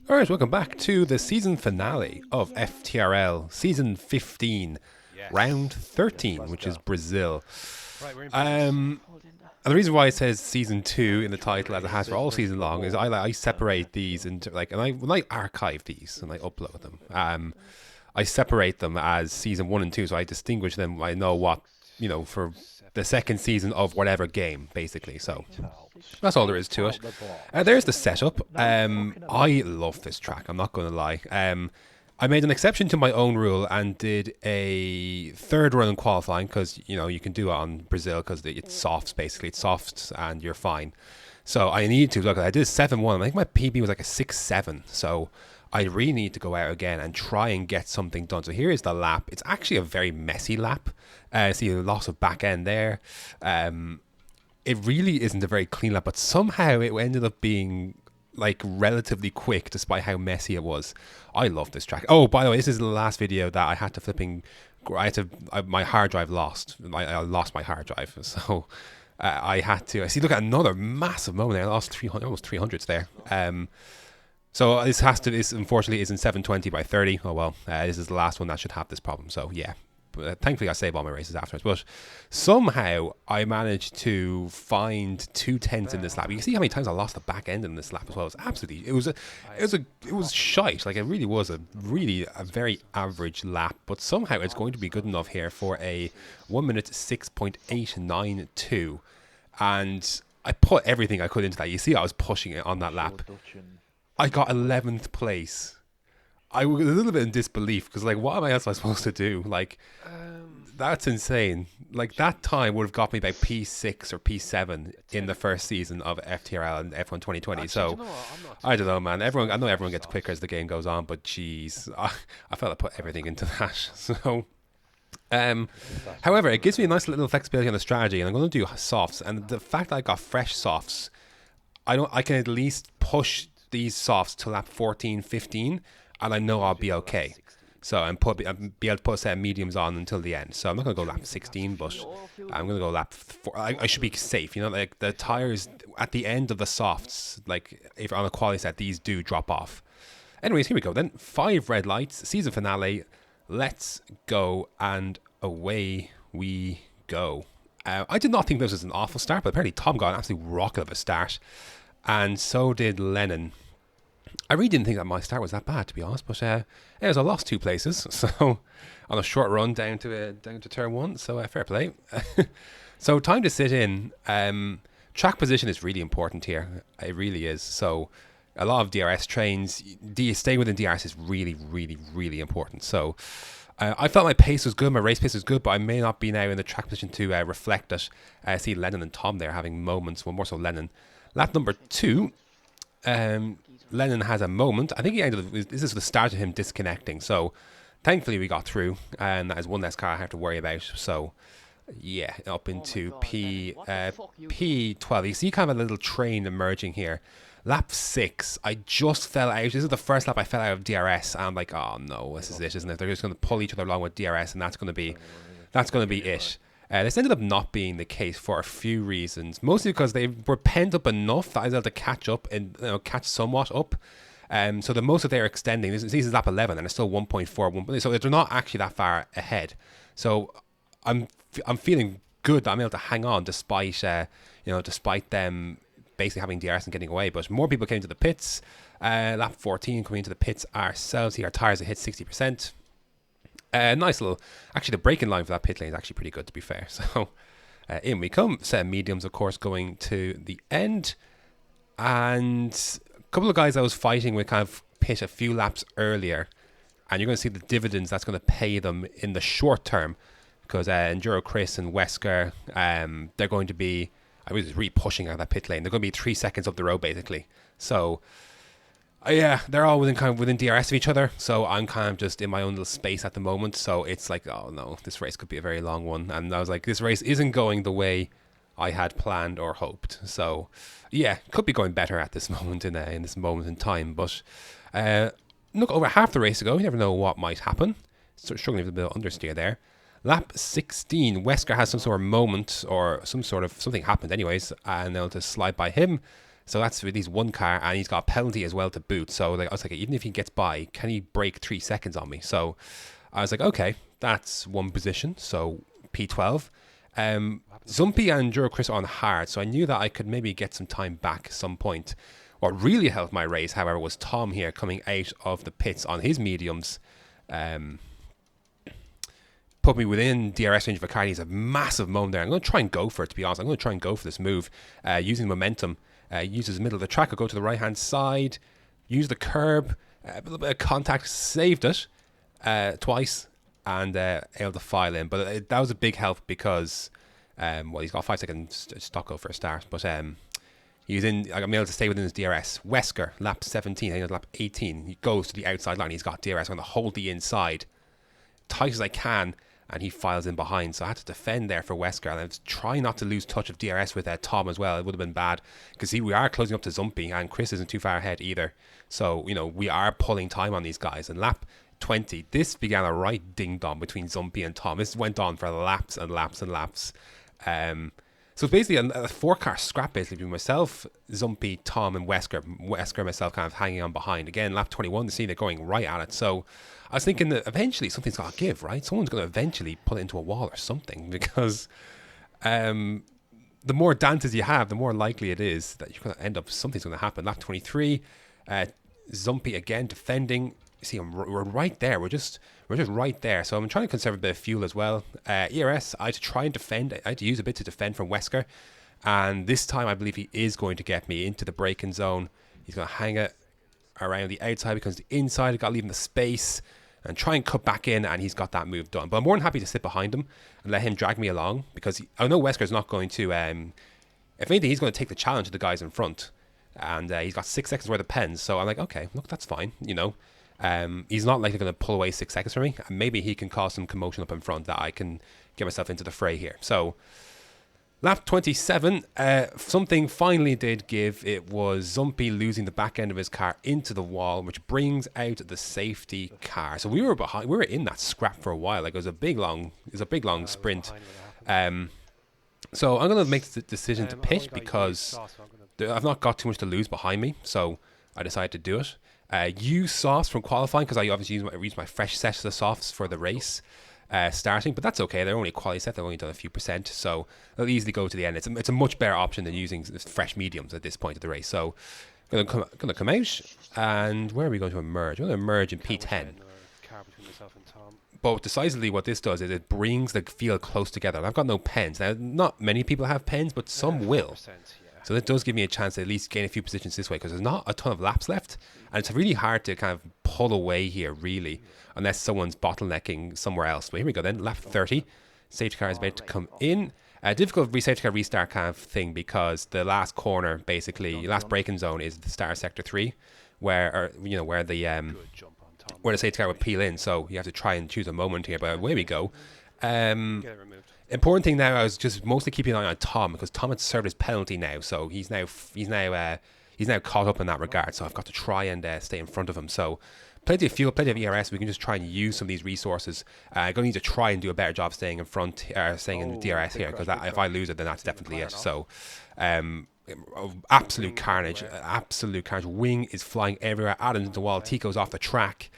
Alright, welcome back to the season finale of FTRL, season 15, round 13, which is Brazil. And the reason why it says season 2 in the title, as it has for all season long, is I separate these into, when I archive these and I upload them, I separate them as season 1 and 2, so I distinguish them. I know what, for the second season of whatever game, basically. So that's all there is to it. There's the setup. I love this track, I'm not going to lie. I made an exception to my own rule and did a third run in qualifying because, you can do it on Brazil because it's softs, basically. It's softs and you're fine. So I need to, look, I did a 7-1. I think my PB was like a 6-7. So I really need to go out again and try and get something done. So here is the lap. It's actually a very messy lap. See a loss of back end there. It really isn't a very clean lap, but somehow it ended up being like relatively quick despite how messy it was. I love this track. Oh, by the way, this is the last video that I had to my hard drive lost. I lost my hard drive, so I had to. I see. Look at another massive moment there. I lost 300, almost 300s there. So this unfortunately is in 720 by 30. Oh well, this is the last one that should have this problem. So yeah. Thankfully I saved all my races afterwards, but somehow I managed to find 2 tenths in this lap. You can see how many times I lost the back end in this lap as well. It was shite. Like, it really was a very average lap, but somehow it's going to be good enough here for a 1 minute 6.892, and I put everything I could into that. You see I was pushing it on that lap. I got 11th place. I was a little bit in disbelief because, like, what am I supposed to do? Like, that's insane. Like, that time would have got me about P6 or P7 in the first season of FTRL and F1 2020. Actually, So, do you know what? I don't know, man. I know everyone gets quicker as the game goes on, but jeez, I felt I put everything into that. So, however, it gives me a nice little flexibility on the strategy, and I'm going to do softs. And the fact that I got fresh softs, I can at least push these softs to lap 14, 15. And I know I'll be okay. So I'll be able to put a set of mediums on until the end. So I'm not going to go lap 16, but I'm going to go lap 4. I should be safe. Like, the tires at the end of the softs, like if on a quality set, these do drop off. Anyways, here we go then. 5 red lights, season finale. Let's go, and away we go. I did not think this was an awful start, but apparently Tom got an absolute rocket of a start. And so did Lennon. I really didn't think that my start was that bad, to be honest, but I lost 2 places, so on a short run down to turn 1, so fair play. So time to sit in. Track position is really important here. It really is. So a lot of DRS trains, staying within DRS is really, really, really important. So I felt my pace was good, my race pace was good, but I may not be now in the track position to reflect it. I see Lennon and Tom there having moments, well, more so Lennon. Lap number 2. Lennon has a moment. I think this is the start of him disconnecting. So thankfully we got through, and that is one less car I have to worry about. So yeah, up into P12. You see kind of a little train emerging here. Lap 6, I just fell out. This is the first lap I fell out of DRS. And I'm like, oh no, this is it, isn't it? They're just going to pull each other along with DRS, and that's going to be it. This ended up not being the case for a few reasons, mostly because they were pent up enough that I was able to catch up and catch somewhat up. So the most that they're extending, this is lap 11, and it's still 1.4, so they're not actually that far ahead. So I'm feeling good that I'm able to hang on despite despite them basically having DRS and getting away. But more people came to the pits. Lap 14 coming into the pits ourselves. Here, our tires have hit 60%. Nice little. Actually, the braking line for that pit lane is actually pretty good, to be fair. So in we come. Set of mediums, of course, going to the end. And a couple of guys I was fighting with kind of pit a few laps earlier. And you're going to see the dividends that's going to pay them in the short term. Because Enduro Chris and Wesker, they're going to be, I was really pushing out of that pit lane. They're going to be 3 seconds up the road, basically. So yeah, they're all within DRS of each other, so I'm kind of just in my own little space at the moment. So it's like, oh no, this race could be a very long one. And I was like, this race isn't going the way I had planned or hoped. So yeah, could be going better at this moment in this moment in time. But look, over half the race ago, you never know what might happen. Struggling with a bit of understeer there. Lap 16, Wesker has some sort of moment or something happened anyways, and they'll just slide by him. So that's with his one car, and he's got a penalty as well to boot. So like, I was like, even if he gets by, can he break 3 seconds on me? So I was like, okay, that's one position. So P12. Zumpy and Enduro Chris are on hard, so I knew that I could maybe get some time back at some point. What really helped my race, however, was Tom here coming out of the pits on his mediums. Put me within DRS range of a car. He's a massive moment there. I'm going to try and go for it, to be honest. I'm going to try and go for this move using momentum. Uses the middle of the track. I'll go to the right-hand side. Use the curb. A little bit of contact. Saved it twice. And able to file in. But that was a big help because, well, he's got 5 seconds stock go for a start. But he's in. I'm able to stay within his DRS. Wesker, lap 17. I think it was lap 18. He goes to the outside line. He's got DRS. I'm going to hold the inside tight as I can. And he files in behind. So I had to defend there for Wesker. And I was trying not to lose touch of DRS with Tom as well. It would have been bad. Because we are closing up to Zumpy. And Chris isn't too far ahead either. So, you know, we are pulling time on these guys. And lap 20, this began a right ding-dong between Zumpy and Tom. This went on for laps and laps and laps. So it's basically a 4-car scrap basically between myself, Zumpy, Tom and Wesker. Wesker and myself kind of hanging on behind. Again, lap 21, the scene they're going right at it. So I was thinking that eventually something's got to give, right? Someone's going to eventually pull it into a wall or something, because the more dances you have, the more likely it is that you're going to end up, something's going to happen. Lap 23, Zumpy again defending. See, we're right there. We're just right there. So I'm trying to conserve a bit of fuel as well. ERS, I had to try and defend. I had to use a bit to defend from Wesker. And this time I believe he is going to get me into the braking zone. He's going to hang it around the outside because the inside, I've got to leave him the space and try and cut back in, and he's got that move done. But I'm more than happy to sit behind him and let him drag me along, because I know Wesker's not going to, if anything, he's going to take the challenge of the guys in front. And he's got 6 seconds worth of pens. So I'm like, okay, look, that's fine, you know. He's not likely going to pull away 6 seconds from me, and maybe he can cause some commotion up in front that I can get myself into the fray here. So lap 27, something finally did give. It was Zumpy losing the back end of his car into the wall, which brings out the safety car. So we were behind, we were in that scrap for a while. Like, it was a big long sprint. So I'm going to make the decision to pit because I've not got too much to lose behind me, so I decided to do it. Use softs from qualifying, because I obviously used my fresh set of the softs for the race starting, but that's okay. They're only a quality set. They've only done a few percent, so they'll easily go to the end. It's a much better option than using fresh mediums at this point of the race. So I'm going to come out, and where are we going to emerge? We're going to emerge in P10. But decisively what this does is it brings the field close together. And I've got no pens. Now, not many people have pens, but some will. So that does give me a chance to at least gain a few positions this way, because there's not a ton of laps left. And it's really hard to kind of pull away here, really, unless someone's bottlenecking somewhere else. But here we go then, lap 30. Safety car is about to come in. Difficult safety car restart kind of thing, because the last corner, basically, last braking zone is the start of sector 3, where the safety car would peel in. So you have to try and choose a moment here, but away we go. Important thing now, I was just mostly keeping an eye on Tom, because Tom had served his penalty now, so he's now caught up in that regard. So I've got to try and stay in front of him. So plenty of fuel, plenty of ERS. We can just try and use some of these resources. I'm going to need to try and do a better job staying in front, staying in the DRS here, because if I lose it, then that's definitely it. So absolute carnage, Wing is flying everywhere. Adams into the wall. Tico's off the track.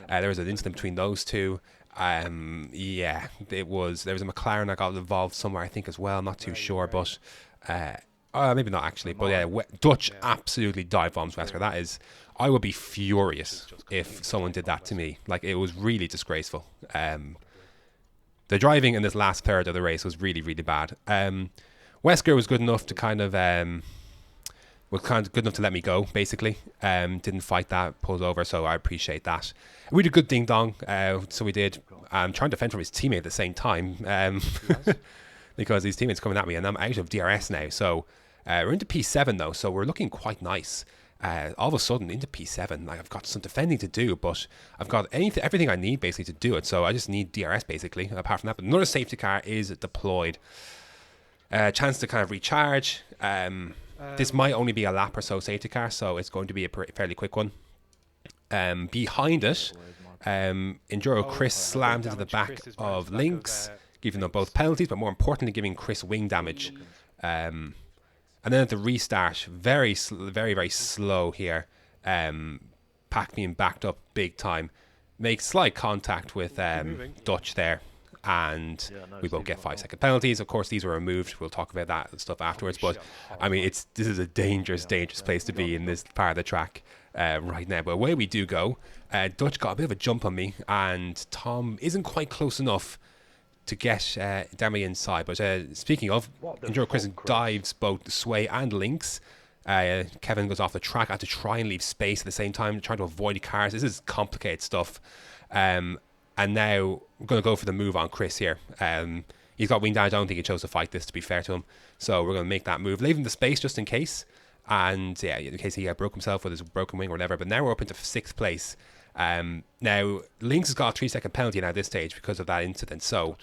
There was an incident between those two. Yeah, there was a McLaren that got involved somewhere, I think, as well. I'm not too sure, but maybe not actually. But yeah, Dutch absolutely dive bombs Wesker. That is, I would be furious if someone did that to me. Like, it was really disgraceful. The driving in this last third of the race was really, really bad. Wesker was good enough to good enough to let me go, basically. Didn't fight that, pulled over, so I appreciate that. We did a good ding-dong, so we did. I'm trying to defend from his teammate at the same time, because his teammate's coming at me, and I'm out of DRS now. So we're into P7, though, so we're looking quite nice. All of a sudden, into P7, like, I've got some defending to do, but I've got everything I need, basically, to do it. So I just need DRS, basically, apart from that. But another safety car is deployed. Chance to kind of recharge. This might only be a lap or so safety car, so it's going to be a fairly quick one. Behind it, Enduro Chris slammed into the back of Lynx, giving them both penalties, but more importantly, giving Chris wing damage. And then at the restart, very, very slow here. Pack being backed up big time. Makes slight contact with Dutch there. And we both get 5-second penalties. Of course, these were removed. We'll talk about that and stuff afterwards. But I mean, this is a dangerous place to be in this part of the track right now. But away we do go. Dutch got a bit of a jump on me, and Tom isn't quite close enough to get down me inside. But speaking of, Enduro Chris dives both Sway and Lynx. Kevin goes off the track. I had to try and leave space at the same time, trying to avoid cars. This is complicated stuff. And now we're going to go for the move on Chris here. He's got wing down. I don't think he chose to fight this, to be fair to him. So we're going to make that move. Leave him the space just in case. And yeah, in case he broke himself with his broken wing or whatever. But now we're up into 6th place. Now, Lynx has got a 3-second penalty now at this stage because of that incident. So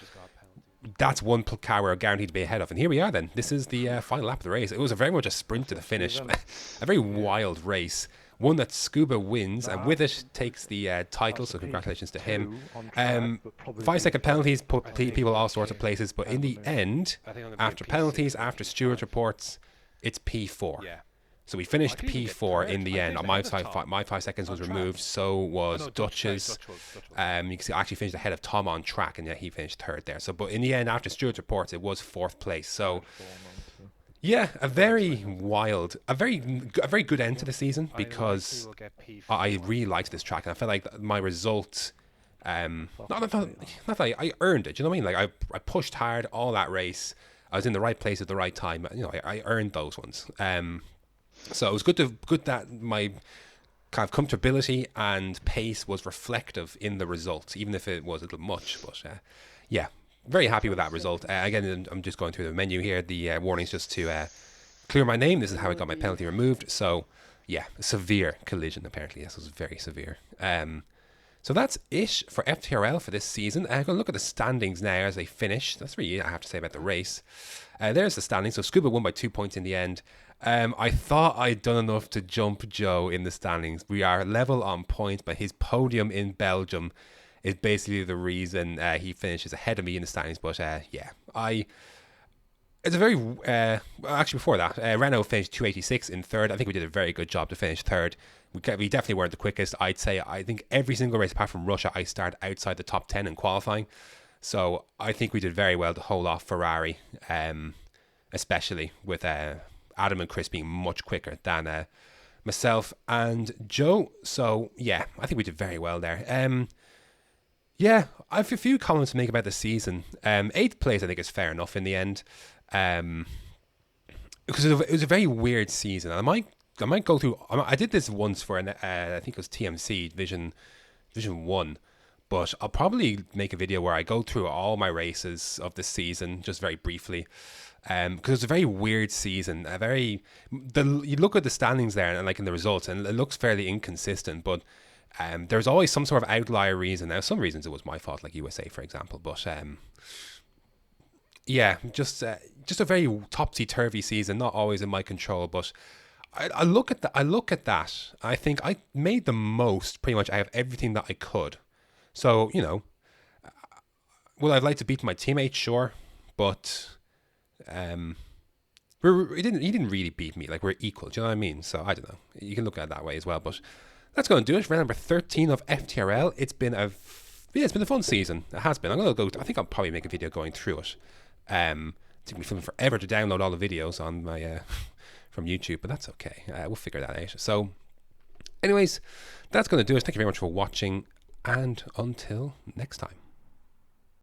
that's one car we're guaranteed to be ahead of. And here we are then. This is the final lap of the race. It was very much a sprint to the finish. A very wild race. One that Scuba wins, and with it takes the title, so congratulations to him. 5-second penalties put people all sorts of places, but in the end, after penalties, after stewards reports, it's P4. So we finished P4 in the end. My 5 seconds was removed, so was Dutch's. You can see I actually finished ahead of Tom on track, and yeah, he finished 3rd there. So, but in the end, after stewards reports, it was 4th place. So yeah, a very good end to the season, because I really liked this track, and I felt like my result, not that I earned it. You know what I mean? Like I pushed hard all that race. I was in the right place at the right time. You know, I earned those ones. So it was good that my kind of comfortability and pace was reflective in the results, even if it was a little much. But yeah. Very happy with that result. Again, I'm just going through the menu here. The warnings just to clear my name. This is how I got my penalty removed. So, yeah, a severe collision, apparently. Yes, it was very severe. So that's it for FTRL for this season. I'm going to look at the standings now as they finish. That's really I have to say about the race. There's the standings. So Scuba won by 2 points in the end. I thought I'd done enough to jump Joe in the standings. We are level on points, but his podium in Belgium is basically the reason he finishes ahead of me in the standings. But yeah, it's a very actually before that, Renault finished 286 in 3rd. I think we did a very good job to finish 3rd. We definitely weren't the quickest. I'd say I think every single race apart from Russia, I started outside the top 10 in qualifying. So I think we did very well to hold off Ferrari, especially with Adam and Chris being much quicker than myself and Joe. So yeah, I think we did very well there. Yeah, I have a few comments to make about the season. 8th place, I think, is fair enough in the end, because it was a very weird season. I might go through. I did this once for I think it was TMC Division 1, but I'll probably make a video where I go through all my races of the season just very briefly, because it's a very weird season. You look at the standings there and like in the results, and it looks fairly inconsistent, but. There's always some sort of outlier reason. Now, some reasons it was my fault, like USA, for example. But yeah, just a very topsy-turvy season, not always in my control. But I look at that. I think I made the most, pretty much, out of everything that I could. So you know, would I like to beat my teammates? Sure, but he didn't really beat me. Like, we're equal. Do you know what I mean? So I don't know. You can look at it that way as well, but. That's going to do it for round number 13 of FTRL. It's been a fun season. It has been. I think I'll probably make a video going through it. It took me forever to download all the videos on my from YouTube, but that's okay. We'll figure that out. So, anyways, that's going to do it. Thank you very much for watching, and until next time.